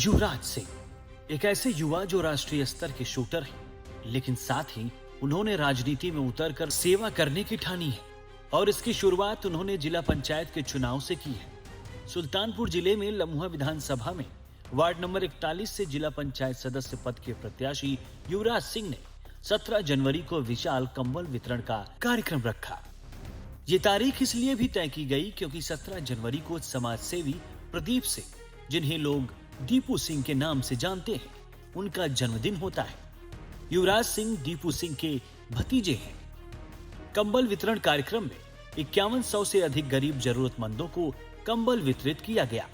युवराज सिंह एक ऐसे युवा जो राष्ट्रीय स्तर के शूटर हैं, लेकिन साथ ही उन्होंने राजनीति में उतरकर सेवा करने की ठानी है और इसकी शुरुआत उन्होंने जिला पंचायत के चुनाव से की है। सुल्तानपुर जिले में लम्हुआ विधानसभा में वार्ड नंबर 41 से जिला पंचायत सदस्य पद के प्रत्याशी युवराज सिंह ने 17 जनवरी को विशाल कंबल वितरण का कार्यक्रम रखा। ये तारीख इसलिए भी तय की गई क्योंकि 17 जनवरी को समाज सेवी प्रदीप सिंह, जिन्हें लोग दीपू सिंह के नाम से जानते हैं, उनका जन्मदिन होता है। युवराज सिंह दीपू सिंह के भतीजे हैं। कंबल वितरण कार्यक्रम में 5100 से अधिक गरीब जरूरतमंदों को कंबल वितरित किया गया।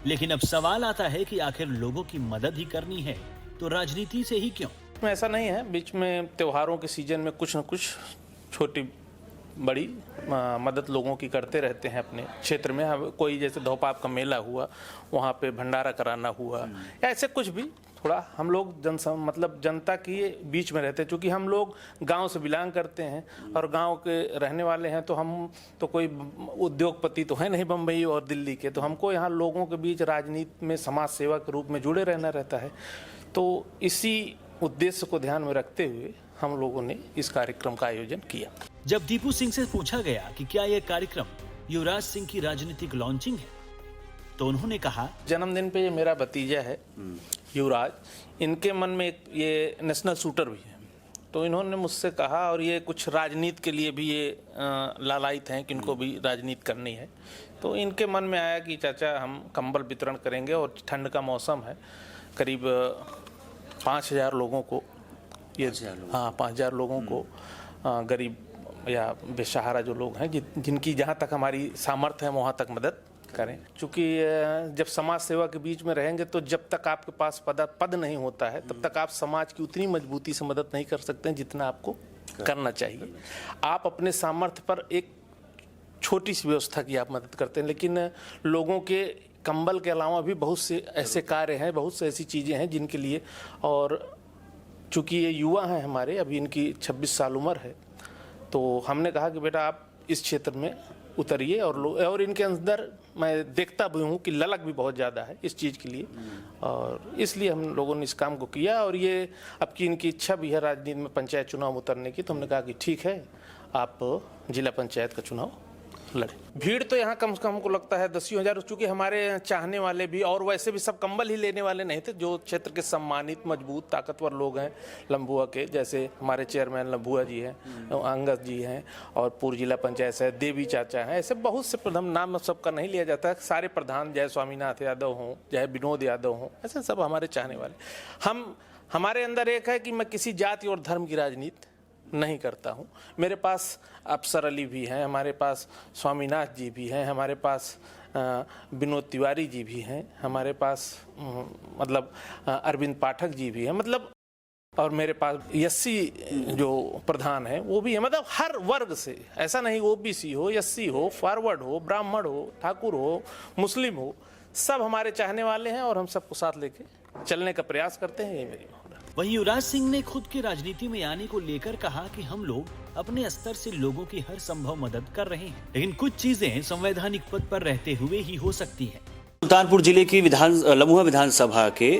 लेकिन अब सवाल आता है कि आखिर लोगों की मदद ही करनी है तो राजनीति से ही क्यों? ऐसा नहीं है, बीच में त्योहारों के सीजन में कुछ न कुछ छोटी बड़ी मदद लोगों की करते रहते हैं अपने क्षेत्र में। कोई जैसे धोपाप का मेला हुआ, वहाँ पे भंडारा कराना हुआ, या ऐसे कुछ भी थोड़ा हम लोग जनता के बीच में रहते हैं। क्योंकि हम लोग गांव से बिलोंग करते हैं और गांव के रहने वाले हैं, तो हम तो कोई उद्योगपति तो है नहीं बम्बई और दिल्ली के, तो हमको यहाँ लोगों के बीच राजनीति में समाज सेवा के रूप में जुड़े रहना रहता है। तो इसी उद्देश्य को ध्यान में रखते हुए हम लोगों ने इस कार्यक्रम का आयोजन किया। जब दीपू सिंह से पूछा गया कि क्या यह कार्यक्रम युवराज सिंह की राजनीतिक लॉन्चिंग है, तो उन्होंने कहा, जन्मदिन पे ये मेरा भतीजा है युवराज, इनके मन में एक ये नेशनल शूटर भी है, तो इन्होंने मुझसे कहा, और ये कुछ राजनीति के लिए भी ये लालायित हैं कि इनको भी राजनीति करनी है। तो इनके मन में आया कि चाचा हम कंबल वितरण करेंगे, और ठंड का मौसम है, करीब 5000 लोगों को, ये 5000 लोगों को गरीब या बेसहारा जो लोग हैं, जिनकी जहाँ तक हमारी सामर्थ्य है वहाँ तक मदद करें। क्योंकि जब समाज सेवा के बीच में रहेंगे तो जब तक आपके पास पद नहीं होता है तब तक आप समाज की उतनी मजबूती से मदद नहीं कर सकते हैं जितना आपको करना चाहिए। आप अपने सामर्थ्य पर एक छोटी सी व्यवस्था की आप मदद करते हैं, लेकिन लोगों के कंबल के अलावा भी बहुत से ऐसे कार्य हैं, बहुत से ऐसी चीज़ें हैं जिनके लिए, और चूँकि ये युवा हैं हमारे, अभी इनकी 26 साल उम्र है, तो हमने कहा कि बेटा आप इस क्षेत्र में उतरिए। और इनके अंदर मैं देखता भी हूँ कि ललक भी बहुत ज़्यादा है इस चीज़ के लिए, और इसलिए हम लोगों ने इस काम को किया। और ये अब की इनकी इच्छा भी है राजनीति में पंचायत चुनाव उतरने की, तो हमने कहा कि ठीक है, आप जिला पंचायत का चुनाव लड़े। भीड़ तो यहाँ कम से कम हमको लगता है 10,000, चूँकि हमारे चाहने वाले भी और वैसे भी सब कंबल ही लेने वाले नहीं थे। जो क्षेत्र के सम्मानित मजबूत ताकतवर लोग हैं लम्बुआ के, जैसे हमारे चेयरमैन लम्बुआ जी हैं, अंगद जी हैं, और पूर्व जिला पंचायत से देवी चाचा हैं, ऐसे बहुत से प्रधान, नाम सबका नहीं लिया जाता है, सारे प्रधान, चाहे स्वामीनाथ यादव हों, चाहे विनोद यादव हों, ऐसे सब हमारे चाहने वाले। हमारे अंदर एक है कि मैं किसी जाति और धर्म की राजनीति नहीं करता हूँ। मेरे पास अफसर अली भी हैं, हमारे पास स्वामीनाथ जी भी हैं, हमारे पास विनोद तिवारी जी भी हैं, हमारे पास अरविंद पाठक जी भी हैं, और मेरे पास एससी जो प्रधान है वो भी है। हर वर्ग से, ऐसा नहीं ओबीसी हो, एससी हो, फॉरवर्ड हो, ब्राह्मण हो, ठाकुर हो, मुस्लिम हो, सब हमारे चाहने वाले हैं, और हम सबको साथ लेके चलने का प्रयास करते हैं। ये मेरी। वहीं युवराज सिंह ने खुद की राजनीति में आने को लेकर कहा कि हम लोग अपने स्तर से लोगों की हर संभव मदद कर रहे हैं, लेकिन कुछ चीजें संवैधानिक पद पर रहते हुए ही हो सकती हैं। सुल्तानपुर जिले की लम्हुआ विधानसभा के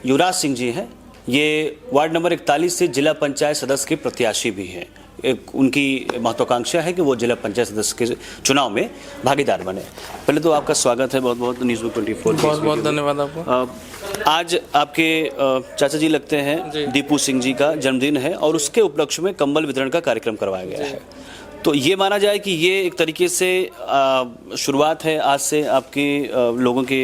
युवराज सिंह जी हैं। ये वार्ड नंबर 41 से जिला पंचायत सदस्य के प्रत्याशी भी हैं। उनकी महत्वाकांक्षा है कि वो जिला पंचायत सदस्य के चुनाव में भागीदार बने। पहले तो आपका स्वागत है बहुत बहुत न्यूज़ 24। बहुत बहुत धन्यवाद आपको। आज आपके चाचा जी लगते हैं दीपू सिंह जी का जन्मदिन है, और उसके उपलक्ष्य में कंबल वितरण का कार्यक्रम करवाया गया है। तो ये माना जाए कि ये एक तरीके से शुरुआत है, आज से आपकी लोगों के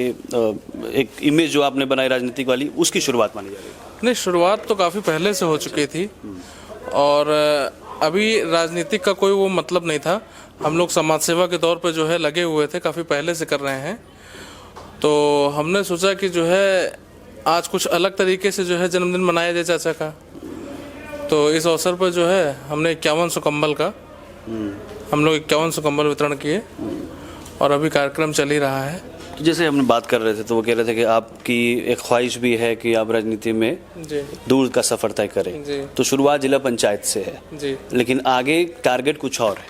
एक इमेज जो आपने बनाई राजनीतिक वाली, उसकी शुरुआत मानी जा रही है? नहीं, शुरुआत तो काफ़ी पहले से हो चुकी थी, और अभी राजनीतिक का कोई वो मतलब नहीं था। हम लोग समाज सेवा के तौर पे जो है लगे हुए थे, काफ़ी पहले से कर रहे हैं। तो हमने सोचा कि जो है आज कुछ अलग तरीके से जो है जन्मदिन मनाया जाए चाचा का। तो इस अवसर पर जो है हमने 5100 कंबल का हम लोग 5100 कंबल वितरण किए, और अभी कार्यक्रम चल ही रहा है। तो जैसे हम बात कर रहे थे तो वो कह रहे थे कि आपकी एक ख्वाहिश भी है कि आप राजनीति में दूर का सफर तय करें। तो शुरुआत जिला पंचायत से है जी, लेकिन आगे टारगेट कुछ और है,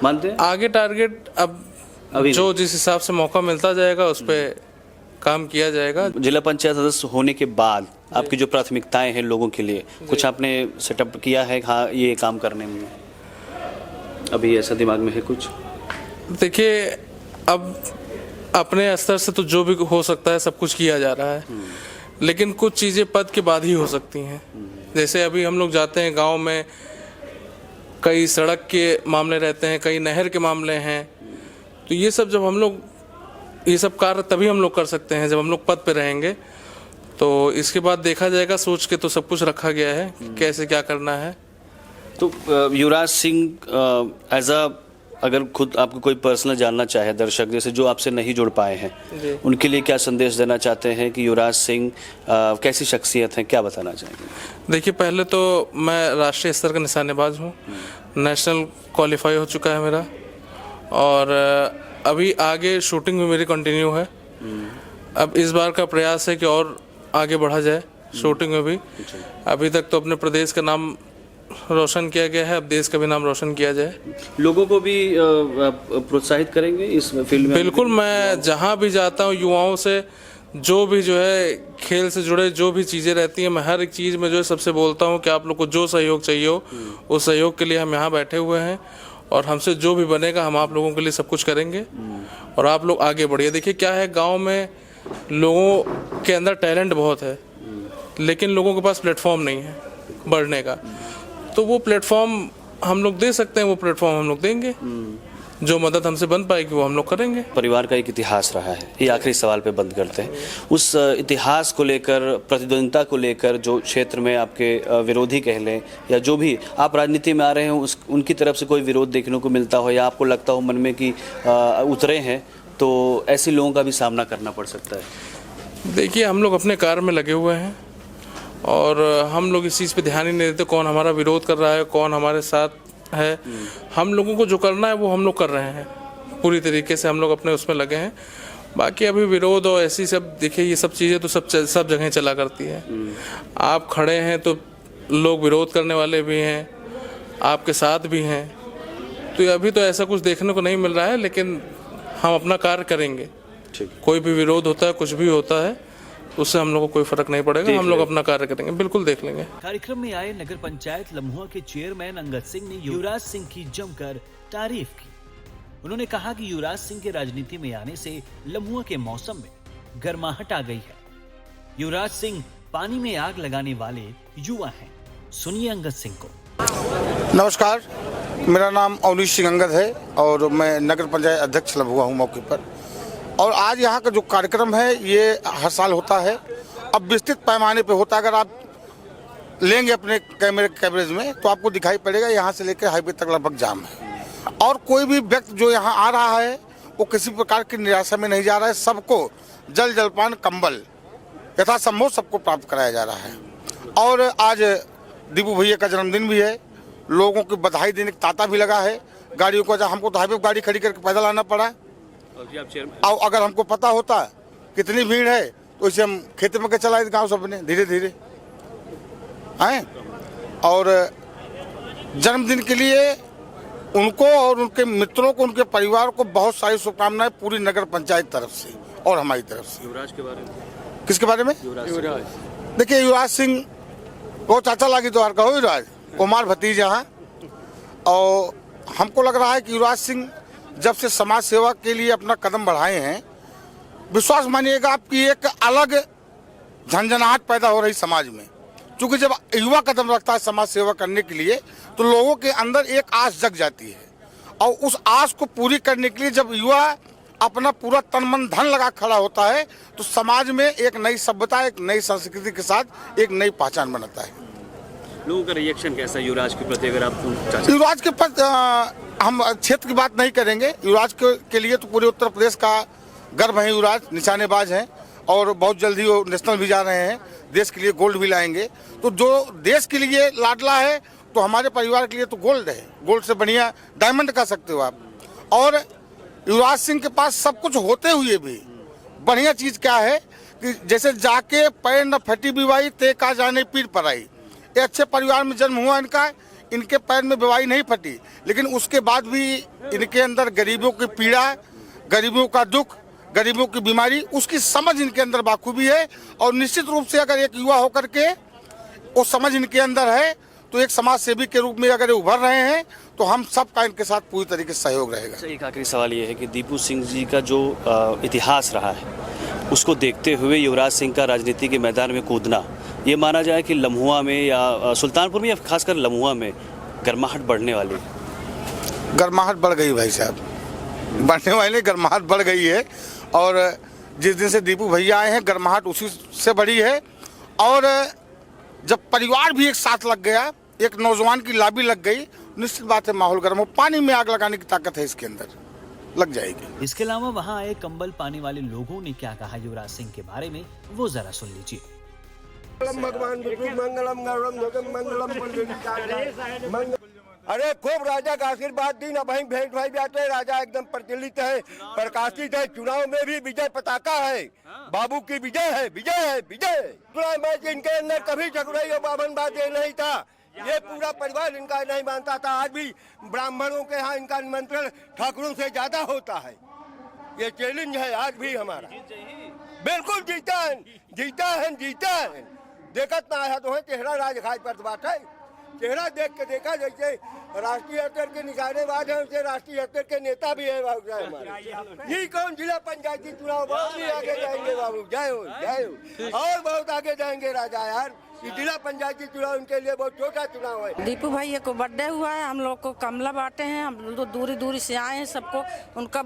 मानते हैं? आगे टारगेट अब जो जिस हिसाब से मौका मिलता जाएगा उस पर काम किया जाएगा। जिला पंचायत सदस्य होने के बाद आपकी जो प्राथमिकताएं हैं लोगों के लिए, कुछ आपने सेटअप किया है? हाँ, ये काम करने में अभी ऐसा दिमाग में है कुछ? देखिए, अब अपने स्तर से तो जो भी हो सकता है सब कुछ किया जा रहा है, लेकिन कुछ चीज़ें पद के बाद ही हो सकती हैं। जैसे अभी हम लोग जाते हैं गांव में, कई सड़क के मामले रहते हैं, कई नहर के मामले हैं, तो ये सब जब हम लोग ये सब कार्य तभी हम लोग कर सकते हैं जब हम लोग पद पे रहेंगे। तो इसके बाद देखा जाएगा, सोच के तो सब कुछ रखा गया है कि कैसे क्या करना है। तो युवराज सिंह एज अ, अगर खुद आपको कोई पर्सनल जानना चाहे दर्शक, जैसे जो आपसे नहीं जुड़ पाए हैं, उनके लिए क्या संदेश देना चाहते हैं कि युवराज सिंह कैसी शख्सियत हैं, क्या बताना चाहेंगे? देखिए, पहले तो मैं राष्ट्रीय स्तर का निशानेबाज हूँ, नेशनल क्वालिफाई हो चुका है मेरा, और अभी आगे शूटिंग भी मेरी कंटिन्यू है। अब इस बार का प्रयास है कि और आगे बढ़ा जाए शूटिंग में भी। अभी तक तो अपने प्रदेश का नाम रोशन किया गया है, अब देश का भी नाम रोशन किया जाए। लोगों को भी प्रोत्साहित करेंगे इस फील्ड में? बिल्कुल, मैं जहाँ भी जाता हूँ युवाओं से जो भी जो है खेल से जुड़े जो भी चीज़ें रहती हैं, मैं हर एक चीज़ में जो है सबसे बोलता हूँ कि आप लोग को जो सहयोग चाहिए हो उस सहयोग के लिए हम यहाँ बैठे हुए हैं, और हमसे जो भी बनेगा हम आप लोगों के लिए सब कुछ करेंगे, और आप लोग आगे बढ़िए। देखिए, क्या है, गाँव में लोगों के अंदर टैलेंट बहुत है, लेकिन लोगों के पास प्लेटफॉर्म नहीं है बढ़ने का। तो वो प्लेटफॉर्म हम लोग दे सकते हैं, वो प्लेटफॉर्म हम लोग देंगे, जो मदद हमसे बन पाएगी वो हम लोग करेंगे। परिवार का एक इतिहास रहा है, ये आखिरी सवाल पे बंद करते हैं। उस इतिहास को लेकर, प्रतिद्वंदिता को लेकर, जो क्षेत्र में आपके विरोधी कह लें या जो भी आप राजनीति में आ रहे हो, उनकी तरफ से कोई विरोध देखने को मिलता हो या आपको लगता हो मन में कि उतरे हैं, तो ऐसे लोगों का भी सामना करना पड़ सकता है? देखिए, हम लोग अपने कार्य में लगे हुए हैं और हम लोग इस चीज़ पे ध्यान ही नहीं देते कौन हमारा विरोध कर रहा है, कौन हमारे साथ है। हम लोगों को जो करना है वो हम लोग कर रहे हैं, पूरी तरीके से हम लोग अपने उसमें लगे हैं। बाकी अभी विरोध और ऐसी सब, देखिए ये सब चीज़ें तो सब जगह चला करती है। आप खड़े हैं तो लोग विरोध करने वाले भी हैं, आपके साथ भी हैं। तो अभी तो ऐसा कुछ देखने को नहीं मिल रहा है, लेकिन हम अपना कार्य करेंगे। कोई भी विरोध होता है, कुछ भी होता है, उससे हम लोग को कोई फर्क नहीं पड़ेगा, हम लोग अपना कार्य करेंगे, बिल्कुल देख लेंगे। कार्यक्रम में आए नगर पंचायत लम्हुआ के चेयरमैन अंगद सिंह ने युवराज सिंह की जमकर तारीफ की। उन्होंने कहा कि युवराज सिंह के राजनीति में आने से लम्हुआ के मौसम में गर्माहट आ गई है। युवराज सिंह पानी में आग लगाने वाले युवा हैं। सुनिए अंगद सिंह को। नमस्कार, मेरा नाम अवनीश सिंह अंगद है और मैं नगर पंचायत अध्यक्ष लम्हुआ हूँ मौके पर। और आज यहाँ का जो कार्यक्रम है ये हर साल होता है, अब विस्तृत पैमाने पे होता है। अगर आप लेंगे अपने कैमरे कवरेज में तो आपको दिखाई पड़ेगा यहाँ से लेकर हाईवे तक लगभग जाम है। और कोई भी व्यक्ति जो यहाँ आ रहा है वो किसी प्रकार की निराशा में नहीं जा रहा है। सबको जल जलपान कंबल यथासंभव सबको प्राप्त कराया जा रहा है। और आज दीपू भैया का जन्मदिन भी है, लोगों की बधाई देने का तांता भी लगा है। गाड़ियों को, हमको तो हाईवे पर गाड़ी खड़ी करके पैदल आना पड़ा, और अगर हमको पता होता कितनी भीड़ है तो इसे हम खेत में के चलाए गांव सबने धीरे धीरे आए। और जन्मदिन के लिए उनको और उनके मित्रों को, उनके परिवार को बहुत सारी शुभकामनाएं पूरी नगर पंचायत तरफ से और हमारी तरफ से। युवराज के बारे में? किसके बारे में? युवराज। देखिए, युवराज सिंह वो चाचा लागी तो कहो, युवराज कुमार भतीजा हैं। और हमको लग रहा है कि युवराज सिंह जब से समाज सेवा के लिए अपना कदम बढ़ाए हैं, विश्वास मानिएगा आपकी एक अलग झंझनाहट पैदा हो रही समाज में। क्योंकि जब युवा कदम रखता है समाज सेवा करने के लिए तो लोगों के अंदर एक आस जग जाती है, और उस आस को पूरी करने के लिए जब युवा अपना पूरा तन मन धन लगा खड़ा होता है तो समाज में एक नई सभ्यता, एक नई संस्कृति के साथ एक नई पहचान बनाता है। लोगों का रिएक्शन कैसा है युवराज के प्रति? अगर आप युवराज के प्रति हम क्षेत्र की बात नहीं करेंगे, युवराज के लिए तो पूरे उत्तर प्रदेश का गर्व है। युवराज निशानेबाज हैं और बहुत जल्दी वो नेशनल भी जा रहे हैं, देश के लिए गोल्ड भी लाएंगे। तो जो देश के लिए लाडला है तो हमारे परिवार के लिए तो गोल्ड है, गोल्ड से बढ़िया डायमंड कह सकते हो आप। और युवराज सिंह के पास सब कुछ होते हुए भी बढ़िया चीज़ क्या है कि जैसे जाके पैर न फटी बीवाई ते का जाने पीर पर आई। ये अच्छे परिवार में जन्म हुआ इनका, इनके पैर में बीवाई नहीं फटी, लेकिन उसके बाद भी इनके अंदर गरीबों की पीड़ा, गरीबों का दुख, गरीबों की बीमारी, उसकी समझ इनके अंदर बाखूबी है। और निश्चित रूप से अगर एक युवा होकर के वो समझ इनके अंदर है तो एक समाज सेवी के रूप में अगर ये उभर रहे हैं तो हम सबका इनके साथ पूरी तरीके से सहयोग रहेगा। अच्छा, एक आखिरी सवाल ये है कि दीपू सिंह जी का जो इतिहास रहा है उसको देखते हुए युवराज सिंह का राजनीति के मैदान में कूदना, ये माना जाए कि लम्हुआ में या सुल्तानपुर में या खासकर लम्हुआ में गर्माहट बढ़ने वाली है। गर्माहट बढ़ गई भाई साहब, बढ़ने वाली गर्माहट बढ़ गई है। और जिस दिन से दीपू भैया आए हैं गर्माहट उसी से बढ़ी है। और जब परिवार भी एक साथ लग गया, एक नौजवान की लाबी लग गई, निश्चित बात है माहौल गर्म हो। पानी में आग लगाने की ताकत है इसके अंदर, लग जाएगी। इसके अलावा वहां आए कंबल पाने वाले लोगों ने क्या कहा युवराज सिंह के बारे में, वो जरा सुन लीजिए। अरे खूब राजा का आशीर्वाद दी ना भाई, भेंट भाई जाते राजा एकदम प्रचलित है, प्रकाशित है। चुनाव में भी विजय पताका है, बाबू की विजय है, विजय है, विजय। मैच इनके अंदर कभी झगड़ाई और बावन बात ये नहीं था, ये पूरा परिवार इनका नहीं मानता था। आज भी ब्राह्मणों के यहाँ इनका निमंत्रण ठाकुरों से ज्यादा होता है। ये चैलेंज है आज भी हमारा। बिल्कुल जीता है, जीता है, जीता है। देखत ना आया तो है चेहरा राज खाई पर बात है। चेहरा देख के देखा जैसे राष्ट्रीय स्तर के निशानेबाज है वैसे राष्ट्रीय स्तर के नेता भी है बाबू साहब हमारे। ये कौन जिला पंचायती चुनाव बहुत ही आगे जाएंगे बाबू, जय हो, जय हो। और बहुत आगे जाएंगे राजा यार। ये जिला पंचायती चुनाव उनके लिए बहुत छोटा चुनाव है। दीपू भैया को बर्थडे हुआ है, हम लोग को कमला बांटे हैं, हम लोग दूरी दूरी से आए हैं। सबको उनका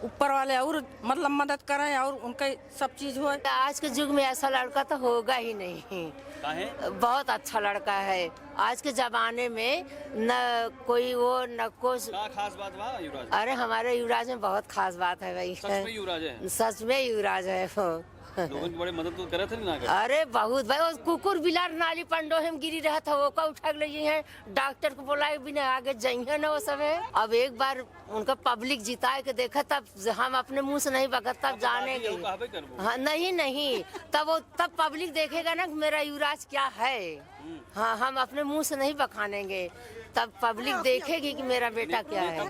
ऊपर वाले और मतलब मदद करें और उनका सब चीज हो। आज के युग में ऐसा लड़का तो होगा ही नहीं। बहुत अच्छा लड़का है। आज के जमाने में न कोई वो न कुछ खास बात बा युवराज। अरे हमारे युवराज में बहुत खास बात है भाई। सच में युवराज है, सच में युवराज है वो। लोगों की बड़े मदद तो करे थे ना। अरे बहुत भाई, वो कुकुर बिलार नाली पंडो हम गिरी रहा था, वो का उठा ले हैं। डॉक्टर को बुलाए बिना आगे जाइए ना वो सब है। अब एक बार उनका पब्लिक जिताए के देखा तब हम अपने मुंह से नहीं बगत तब जानेंगे। हाँ नहीं तब पब्लिक देखेगा ना मेरा युवराज क्या है। हाँ हम अपने मुंह से नहीं बखानेंगे, तब पब्लिक देखेगी कि मेरा बेटा क्या है।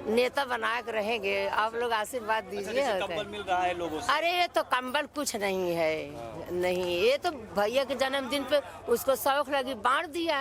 नेता बनाए के रहेंगे। आप लोग आशीर्वाद दीजिए। कंबल मिल रहा है लोगों से। अरे ये तो कंबल कुछ नहीं है, नहीं। ये तो भैया के जन्मदिन पे उसको शौक लगी बांट दिया।